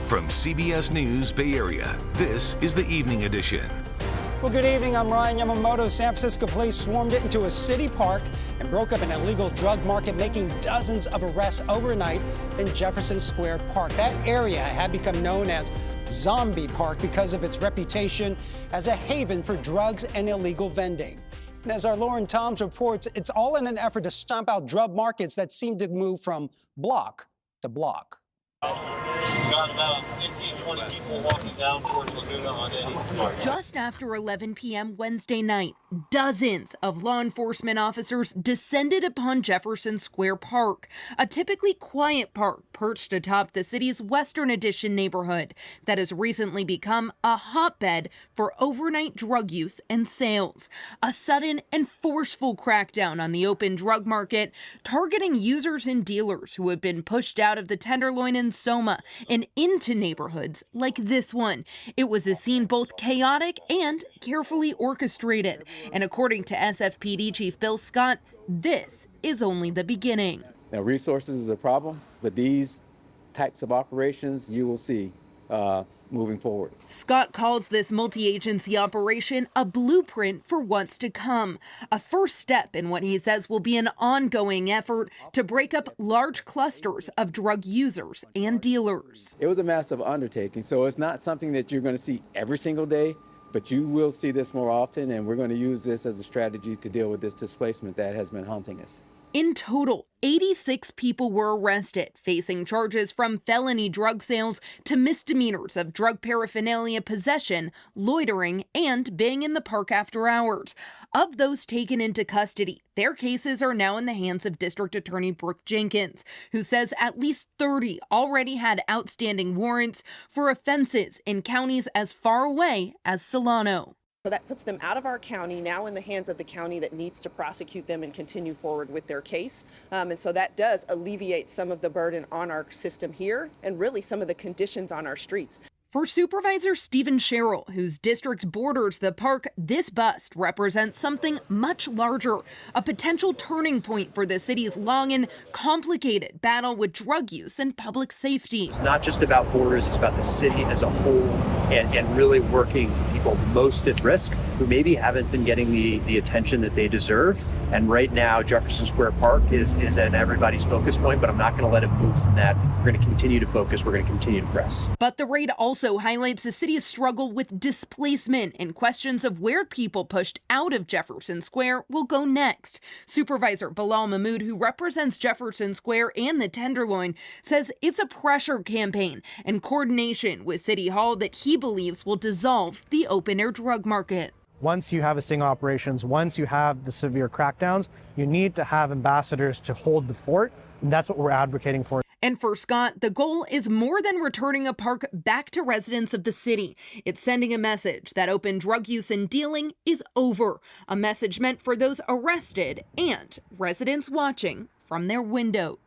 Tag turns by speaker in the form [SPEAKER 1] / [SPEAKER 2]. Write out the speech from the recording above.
[SPEAKER 1] From CBS News Bay Area, this is the Evening Edition.
[SPEAKER 2] Well, good evening. I'm Ryan Yamamoto. San Francisco police swarmed it into a city park and broke up an illegal drug market, making dozens of arrests overnight in Jefferson Square Park. That area had become known as Zombie Park because of its reputation as a haven for drugs and illegal vending. And as our Lauren Toms reports, it's all in an effort to stomp out drug markets that seem to move from block to block.
[SPEAKER 3] Got about 15, 20 people walking down towards Laguna on Eddie.
[SPEAKER 4] Just after 11 p.m. Wednesday night, dozens of law enforcement officers descended upon Jefferson Square Park, a typically quiet park perched atop the city's Western Addition neighborhood that has recently become a hotbed for overnight drug use and sales. A sudden and forceful crackdown on the open drug market, targeting users and dealers who have been pushed out of the Tenderloin and Soma and into neighborhoods like this one. It was a scene both chaotic and carefully orchestrated. And according to SFPD Chief Bill Scott, this is only the beginning.
[SPEAKER 5] Now, resources is a problem, but these types of operations you will see moving forward.
[SPEAKER 4] Scott calls this multi-agency operation a blueprint for what's to come, a first step in what he says will be an ongoing effort to break up large clusters of drug users and dealers.
[SPEAKER 5] It was a massive undertaking, so it's not something that you're going to see every single day, but you will see this more often, and we're going to use this as a strategy to deal with this displacement that has been haunting us.
[SPEAKER 4] In total, 86 people were arrested, facing charges from felony drug sales to misdemeanors of drug paraphernalia possession, loitering, and being in the park after hours. Of those taken into custody, their cases are now in the hands of District Attorney Brooke Jenkins, who says at least 30 already had outstanding warrants for offenses in counties as far away as Solano.
[SPEAKER 6] So that puts them out of our county, now in the hands of the county that needs to prosecute them and continue forward with their case. And so that does alleviate some of the burden on our system here and really some of the conditions on our streets.
[SPEAKER 4] For Supervisor Stephen Sherrill, whose district borders the park, this bust represents something much larger, a potential turning point for the city's long and complicated battle with drug use and public safety.
[SPEAKER 7] It's not just about borders, it's about the city as a whole and really working for people most at risk who maybe haven't been getting the attention that they deserve. And right now, Jefferson Square Park is at everybody's focus point, but I'm not going to let it move from that. We're going to continue to focus. We're going to continue to press.
[SPEAKER 4] But the raid also highlights the city's struggle with displacement and questions of where people pushed out of Jefferson Square will go next. Supervisor Bilal Mahmood, who represents Jefferson Square and the Tenderloin, says it's a pressure campaign and coordination with City Hall that he believes will dissolve the open-air drug market.
[SPEAKER 8] Once you have a sting operations, once you have the severe crackdowns, you need to have ambassadors to hold the fort, and that's what we're advocating for.
[SPEAKER 4] And for Scott, the goal is more than returning a park back to residents of the city. It's sending a message that open drug use and dealing is over, a message meant for those arrested and residents watching from their windows.